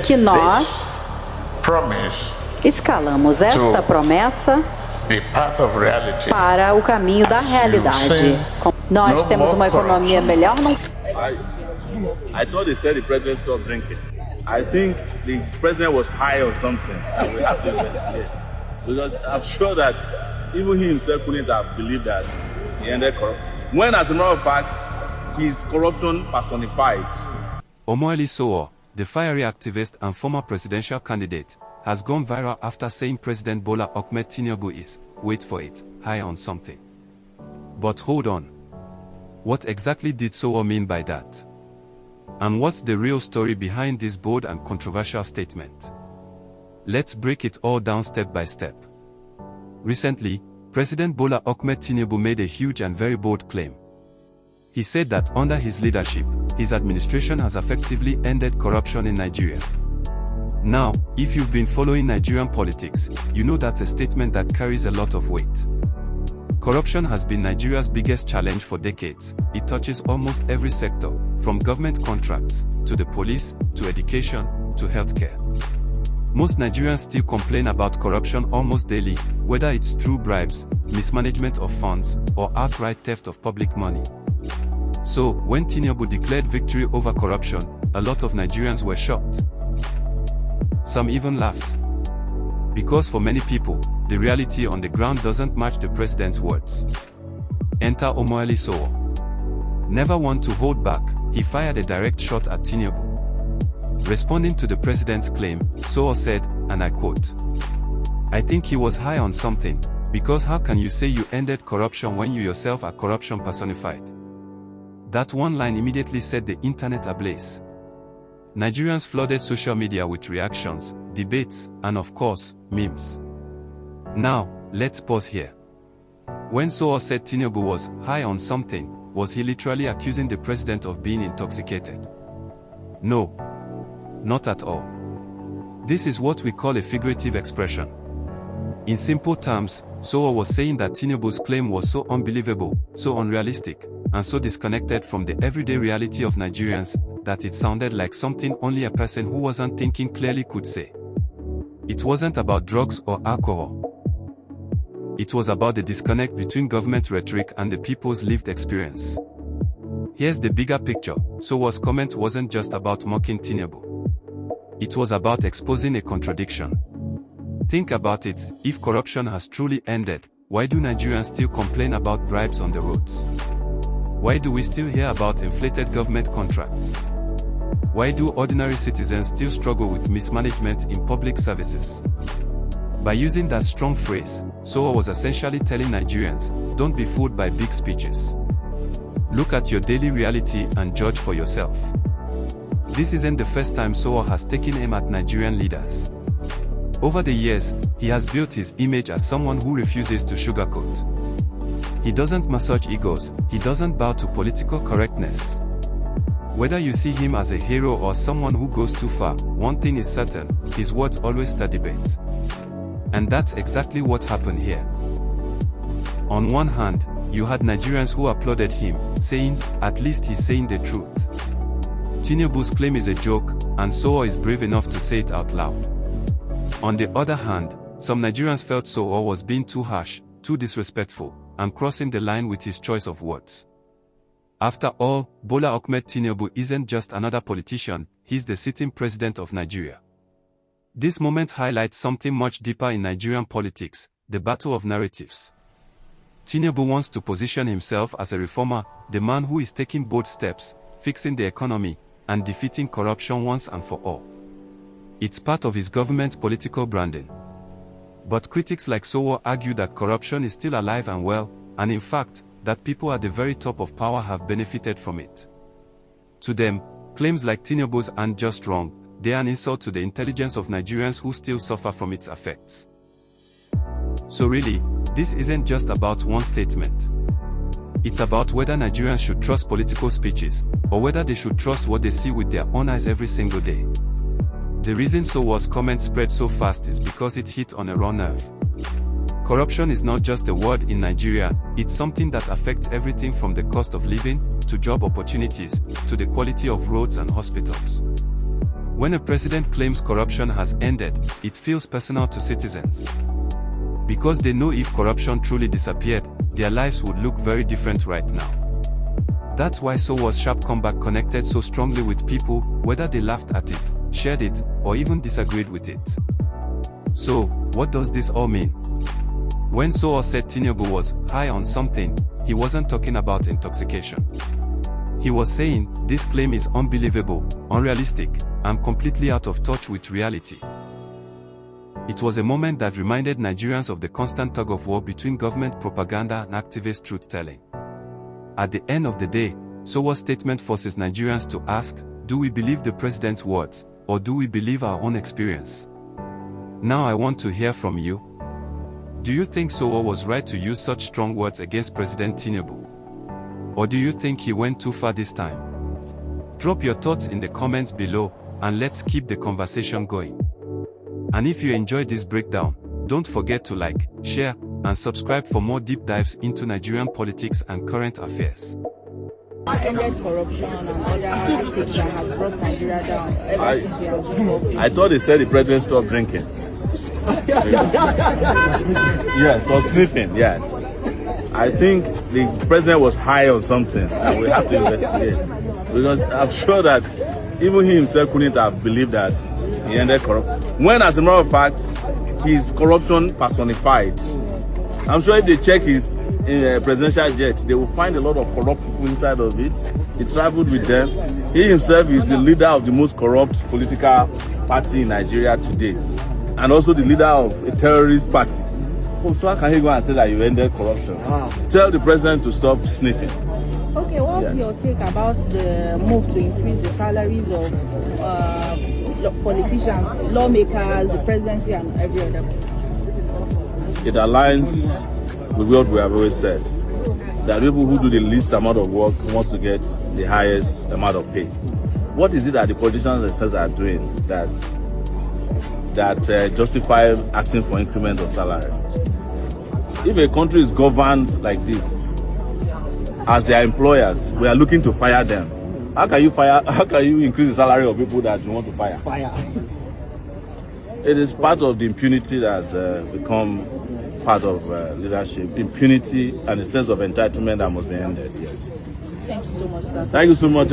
que nós escalamos esta promessa para o caminho da realidade. Nós temos uma economia melhor. I thought they said the president stopped drinking. I think the president was high on something, and we have to investigate. Because I'm sure that even he himself couldn't have believed that he ended corrupt. When, as a matter of fact, his corruption personified. Omoyele Sowore, the fiery activist and former presidential candidate, has gone viral after saying President Bola Ahmed Tinubu is, wait for it, high on something. But hold on. What exactly did Sowore mean by that? And what's the real story behind this bold and controversial statement? Let's break it all down step by step. Recently, President Bola Ahmed Tinubu made a huge and very bold claim. He said that under his leadership, his administration has effectively ended corruption in Nigeria. Now, if you've been following Nigerian politics, you know that's a statement that carries a lot of weight. Corruption has been Nigeria's biggest challenge for decades. It touches almost every sector, from government contracts, to the police, to education, to healthcare. Most Nigerians still complain about corruption almost daily, whether it's through bribes, mismanagement of funds, or outright theft of public money. So, when Tinubu declared victory over corruption, a lot of Nigerians were shocked. Some even laughed. Because for many people, the reality on the ground doesn't match the president's words. Enter Omoyele Sowore. Never one to hold back, he fired a direct shot at Tinubu. Responding to the president's claim, Sowore said, and I quote, "I think he was high on something, because how can you say you ended corruption when you yourself are corruption personified?" That one line immediately set the internet ablaze. Nigerians flooded social media with reactions, debates, and of course, memes. Now, let's pause here. When Sowore said Tinubu was high on something, was he literally accusing the president of being intoxicated? No. Not at all. This is what we call a figurative expression. In simple terms, Sowore was saying that Tinubu's claim was so unbelievable, so unrealistic, and so disconnected from the everyday reality of Nigerians, that it sounded like something only a person who wasn't thinking clearly could say. It wasn't about drugs or alcohol. It was about the disconnect between government rhetoric and the people's lived experience. Here's the bigger picture. Sowore's comment wasn't just about mocking Tinubu. It was about exposing a contradiction. Think about it, if corruption has truly ended, why do Nigerians still complain about bribes on the roads? Why do we still hear about inflated government contracts? Why do ordinary citizens still struggle with mismanagement in public services? By using that strong phrase, Sowore was essentially telling Nigerians, don't be fooled by big speeches. Look at your daily reality and judge for yourself. This isn't the first time Sowore has taken aim at Nigerian leaders. Over the years, he has built his image as someone who refuses to sugarcoat. He doesn't massage egos, he doesn't bow to political correctness. Whether you see him as a hero or someone who goes too far, one thing is certain, his words always stir debate. And that's exactly what happened here. On one hand, you had Nigerians who applauded him, saying, at least he's saying the truth. Tinubu's claim is a joke, and Sowore is brave enough to say it out loud. On the other hand, some Nigerians felt Sowore was being too harsh, too disrespectful, and crossing the line with his choice of words. After all, Bola Ahmed Tinubu isn't just another politician, he's the sitting president of Nigeria. This moment highlights something much deeper in Nigerian politics, the battle of narratives. Tinubu wants to position himself as a reformer, the man who is taking bold steps, fixing the economy, and defeating corruption once and for all. It's part of his government's political branding. But critics like Sowore argue that corruption is still alive and well, and in fact, that people at the very top of power have benefited from it. To them, claims like Tinubu's aren't just wrong, they are an insult to the intelligence of Nigerians who still suffer from its effects. So really, this isn't just about one statement. It's about whether Nigerians should trust political speeches, or whether they should trust what they see with their own eyes every single day. The reason Sowore's comment spread so fast is because it hit on a raw nerve. Corruption is not just a word in Nigeria, it's something that affects everything from the cost of living, to job opportunities, to the quality of roads and hospitals. When a president claims corruption has ended, it feels personal to citizens. Because they know if corruption truly disappeared, their lives would look very different right now. That's why Sowore's sharp comeback connected so strongly with people, whether they laughed at it, shared it, or even disagreed with it. So, what does this all mean? When Sowore said Tinubu was high on something, he wasn't talking about intoxication. He was saying, this claim is unbelievable, unrealistic, and completely out of touch with reality. It was a moment that reminded Nigerians of the constant tug-of-war between government propaganda and activist truth-telling. At the end of the day, Sowore's statement forces Nigerians to ask, do we believe the president's words, or do we believe our own experience? Now I want to hear from you. Do you think Sowore was right to use such strong words against President Tinubu? Or do you think he went too far this time? Drop your thoughts in the comments below, and let's keep the conversation going. And if you enjoyed this breakdown, don't forget to like, share, and subscribe for more deep dives into Nigerian politics and current affairs. Corruption and other things that has brought Nigeria down ever since he has been up. I thought they said the president stopped drinking. Yes, for sniffing, yes. I think the president was high on something and we have to investigate. Because I'm sure that even he himself couldn't have believed that he ended corruption. When, as a matter of fact, his corruption personified. I'm sure if they check his presidential jet, they will find a lot of corrupt people inside of it. He traveled with them. He himself is the leader of the most corrupt political party in Nigeria today, and also the leader of a terrorist party. So how can he go and say that you ended corruption? Wow. Tell the president to stop sniffing. Okay, what's your take about the move to increase the salaries of politicians, lawmakers, the presidency, and every other? It aligns with what we have always said, that people who do the least amount of work want to get the highest amount of pay. What is it that the politicians themselves are doing that justify asking for increment of salary? If a country is governed like this, as their employers, we are looking to fire them. How can you increase the salary of people that you want to fire? It is part of the impunity that has become part of leadership. Impunity and a sense of entitlement that must be ended. Yes. Thank you so much, sir. Thank you so much.